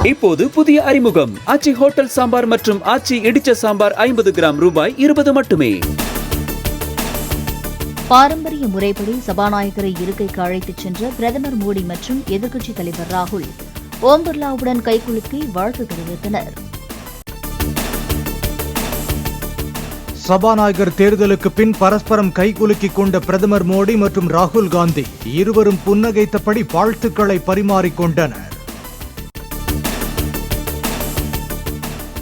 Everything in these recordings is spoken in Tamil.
இப்போது புதிய அறிமுகம் ஆச்சி ஹோட்டல் சாம்பார் மற்றும் ஆச்சி இடிச்ச சாம்பார் 50 கிராம் ரூபாய் 20 மட்டுமே. பாரம்பரிய முறைப்படி சபாநாயகரை இருக்கைக்கு அழைத்துச் சென்ற பிரதமர் மோடி மற்றும் எதிர்க்கட்சித் தலைவர் ராகுல் ஓம் பிர்லாவுடன் கைகுலுக்கி வாழ்த்து தெரிவித்தனர். சபாநாயகர் தேர்தலுக்கு பின் பரஸ்பரம் கைகுலுக்கிக் கொண்ட பிரதமர் மோடி மற்றும் ராகுல் காந்தி இருவரும் புன்னகைத்தபடி வாழ்த்துக்களை பரிமாறிக்கொண்டனர்.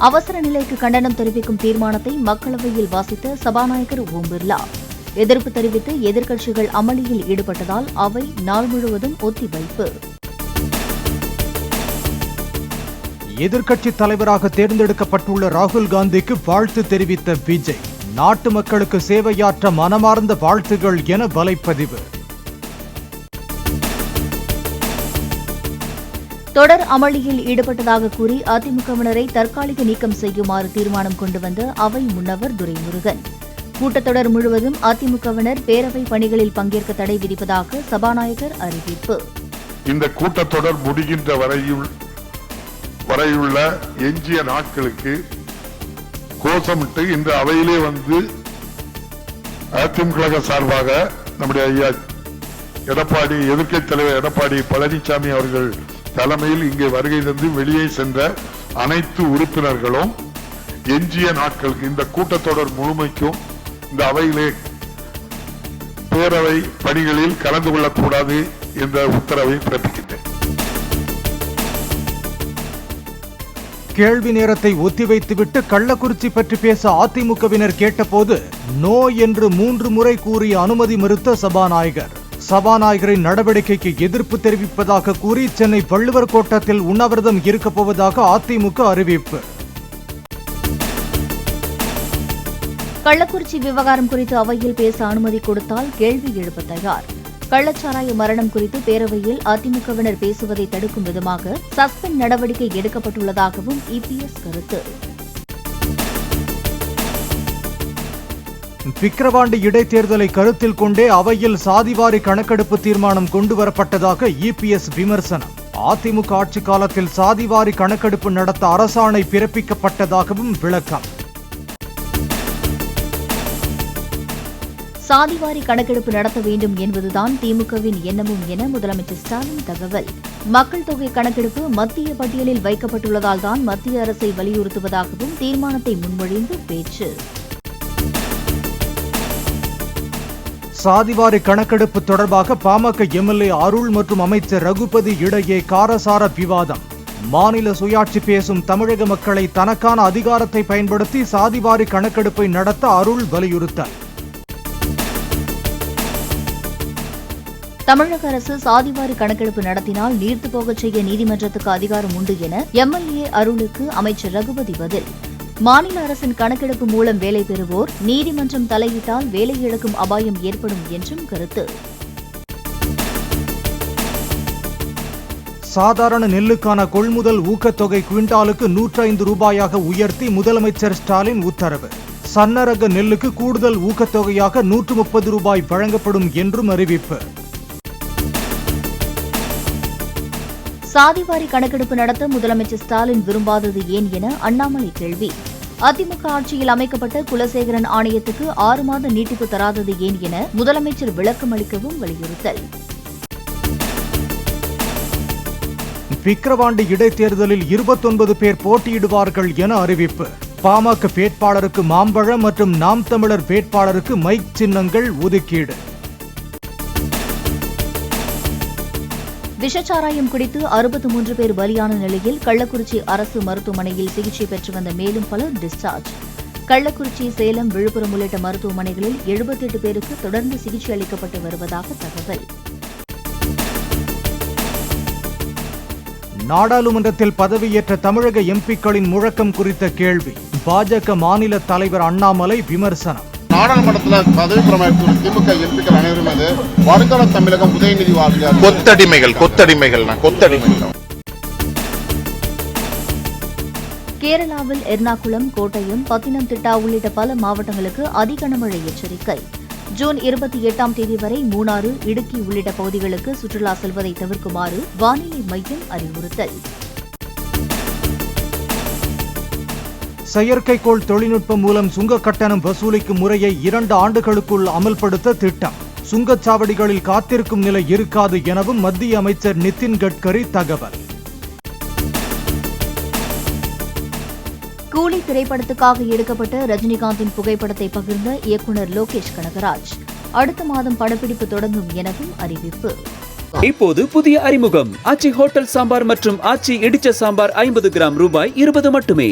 அவசர நிலைக்கு கண்டனம் தெரிவிக்கும் தீர்மானத்தை மக்களவையில் வாசித்த சபாநாயகர் ஓம் பிர்லா எதிர்ப்பு தெரிவித்து எதிர்க்கட்சிகள் அமளியில் ஈடுபட்டதால் அவை நாள் முழுவதும் ஒத்திவைப்பு. எதிர்க்கட்சித் தலைவராக தேர்ந்தெடுக்கப்பட்டுள்ள ராகுல் காந்திக்கு வாழ்த்து தெரிவித்த விஜய், நாட்டு மக்களுக்கு சேவையாற்ற மனமார்ந்த வாழ்த்துகள் என வலைப்பதிவு. தொடர் அமளியில் ஈடுபட்டதாக கூறி அதிமுகவினரை தற்காலிக நீக்கம் செய்யுமாறு தீர்மானம் கொண்டு வந்த அவை முன்னவர் துரைமுருகன், கூட்டத்தொடர் முழுவதும் அதிமுகவினர் பேரவை பணிகளில் பங்கேற்க தடை விதிப்பதாக சபாநாயகர் அறிவிப்பு. இந்த கூட்டத்தொடர் முடிகின்ற வரையுள்ள எஞ்சிய நாட்களுக்கு கோஷமிட்டு இந்த அவையிலே வந்து அதிமுக சார்பாக நம்முடைய ஐயா எடப்பாடி எதிர்க்கட்சித் தலைவர் எடப்பாடி பழனிசாமி அவர்கள் தலைமையில் இங்கே வருகை தந்து வெளியே சென்ற அனைத்து உறுப்பினர்களும் எஞ்சிய நாட்களுக்கு இந்த கூட்டத்தொடர் முழுமைக்கும் இந்த அவையிலே பேரவை பணிகளில் கலந்து கொள்ளக்கூடாது என்ற உத்தரவை பிறப்பிக்கின்றேன். கேள்வி நேரத்தை ஒத்திவைத்துவிட்டு கள்ளக்குறிச்சி பற்றி பேச அதிமுகவினர் கேட்டபோது நோ என்று 3 முறை கூறிய அனுமதி மறுத்த சபாநாயகர், சபாநாயகரின் நடவடிக்கைக்கு எதிர்ப்பு தெரிவிப்பதாக கூறி சென்னை வள்ளுவர் கோட்டத்தில் உண்ணாவிரதம் இருக்கப் போவதாக அதிமுக அறிவிப்பு. கள்ளக்குறிச்சி விவகாரம் குறித்து அவையில் பேச அனுமதி கொடுத்தால் கேள்வி எழுப்ப தயார். கள்ளச்சாராய மரணம் குறித்து பேரவையில் அதிமுகவினர் பேசுவதை தடுக்கும் விதமாக சஸ்பெண்ட் நடவடிக்கை எடுக்கப்பட்டுள்ளதாகவும் இபிஎஸ் கருத்து. விக்கிரவாண்டி இடைத்தேர்தலை கருத்தில் கொண்டே அவையில் சாதிவாரி கணக்கெடுப்பு தீர்மானம் கொண்டுவரப்பட்டதாக இபிஎஸ் விமர்சனம். அதிமுக ஆட்சி காலத்தில் சாதிவாரி கணக்கெடுப்பு நடத்த அரசாணை பிறப்பிக்கப்பட்டதாகவும் விளக்கம். சாதிவாரி கணக்கெடுப்பு நடத்த வேண்டும் என்பதுதான் திமுகவின் எண்ணமும் என முதலமைச்சர் ஸ்டாலின் தகவல். மக்கள் தொகை கணக்கெடுப்பு மத்திய பட்டியலில் வைக்கப்பட்டுள்ளதால் தான் மத்திய அரசை வலியுறுத்துவதாகவும் தீர்மானத்தை முன்மொழிந்து பேச்சு. சாதிவாரி கணக்கெடுப்பு தொடர்பாக பாமக எம்எல்ஏ அருள் மற்றும் அமைச்சர் ரகுபதி இடையே காரசார விவாதம். மாநில சுயாட்சி பேசும் தமிழக மக்களை தனக்கான அதிகாரத்தை பயன்படுத்தி சாதிவாரி கணக்கெடுப்பை நடத்த அருள் வலியுறுத்தல். தமிழக அரசு சாதிவாரி கணக்கெடுப்பு நடத்தினால் நீர்த்து போகச் செய்ய நீதிமன்றத்துக்கு அதிகாரம் உண்டு என எம்எல்ஏ அருளுக்கு அமைச்சர் ரகுபதி பதில். மாநில அரசின் கணக்கெடுப்பு மூலம் வேலை பெறுவோர் நீதிமன்றம் தலையிட்டால் வேலை இழக்கும் அபாயம் ஏற்படும் என்றும் கருத்து. சாதாரண நெல்லுக்கான கொள்முதல் ஊக்கத்தொகை குவிண்டாலுக்கு 105 ரூபாயாக உயர்த்தி முதலமைச்சர் ஸ்டாலின் உத்தரவு. சன்னரக நெல்லுக்கு கூடுதல் ஊக்கத்தொகையாக 130 ரூபாய் வழங்கப்படும் என்றும் அறிவிப்பு. சாதிவாரி கணக்கெடுப்பு நடத்த முதலமைச்சர் ஸ்டாலின் விரும்பாதது ஏன் என அண்ணாமலை கேள்வி. அதிமுக ஆட்சியில் அமைக்கப்பட்ட குலசேகரன் ஆணையத்துக்கு 6 மாத நீட்டிப்பு தராதது ஏன் என முதலமைச்சர் விளக்கம் அளிக்கவும் வலியுறுத்தல். விக்கிரவாண்டி இடைத்தேர்தலில் 29 பேர் போட்டியிடுவார்கள் என அறிவிப்பு. பாமக வேட்பாளருக்கு மாம்பழம் மற்றும் நாம் தமிழர் வேட்பாளருக்கு மைக் சின்னங்கள் ஒதுக்கீடு. விஷச்சாராயம் குடித்து 63 பேர் பலியான நிலையில் கள்ளக்குறிச்சி அரசு மருத்துவமனையில் சிகிச்சை பெற்று வந்த மேலும் பலர் டிஸ்சார்ஜ். கள்ளக்குறிச்சி, சேலம், விழுப்புரம் உள்ளிட்ட மருத்துவமனைகளில் 78 பேருக்கு தொடர்ந்து சிகிச்சை அளிக்கப்பட்டு வருவதாக தகவல். நாடாளுமன்றத்தில் பதவியேற்ற தமிழக எம்பிக்களின் முழக்கம் குறித்த கேள்வி. பாஜக மாநில தலைவர் அண்ணாமலை விமர்சனம். நாடாளுமன்றத்தில் பதவி பிரமாணத்தில் திமுக எம்பிக்கள் அனைவரும் மீது வருங்கால தமிழகம் உதயநிதி வாரியார் கொத்தடிமைகள். கேரளாவில் எர்ணாகுளம், கோட்டயம், பத்தினம்திட்டா உள்ளிட்ட பல மாவட்டங்களுக்கு அதி கனமழை எச்சரிக்கை. ஜூன் 28ஆம் தேதி வரை மூணாறு, இடுக்கி உள்ளிட்ட பகுதிகளுக்கு சுற்றுலா செல்வதை தவிர்க்குமாறு வானிலை மையம் அறிவுறுத்தல். செயற்கைக்கோள் தொழில்நுட்பம் மூலம் சுங்க கட்டணம் வசூலிக்கும் முறையை 2 ஆண்டுகளுக்குள் அமல்படுத்த திட்டம். சுங்கச்சாவடிகளில் காத்திருக்கும் நிலை இருக்காது எனவும் மத்திய அமைச்சர் நிதின் கட்கரி தகவல். கூலி திரைப்படத்துக்காக எடுக்கப்பட்ட ரஜினிகாந்தின் புகைப்படத்தை பகிர்ந்த இயக்குநர் லோகேஷ் கனகராஜ் அடுத்த மாதம் படப்பிடிப்பு தொடங்கும் எனவும் அறிவிப்பு. இப்போது புதிய அறிமுகம் ஆச்சி ஹோட்டல் சாம்பார் மற்றும் ஆச்சி இடிச்ச சாம்பார் 50 கிராம் ரூபாய் 20 மட்டுமே.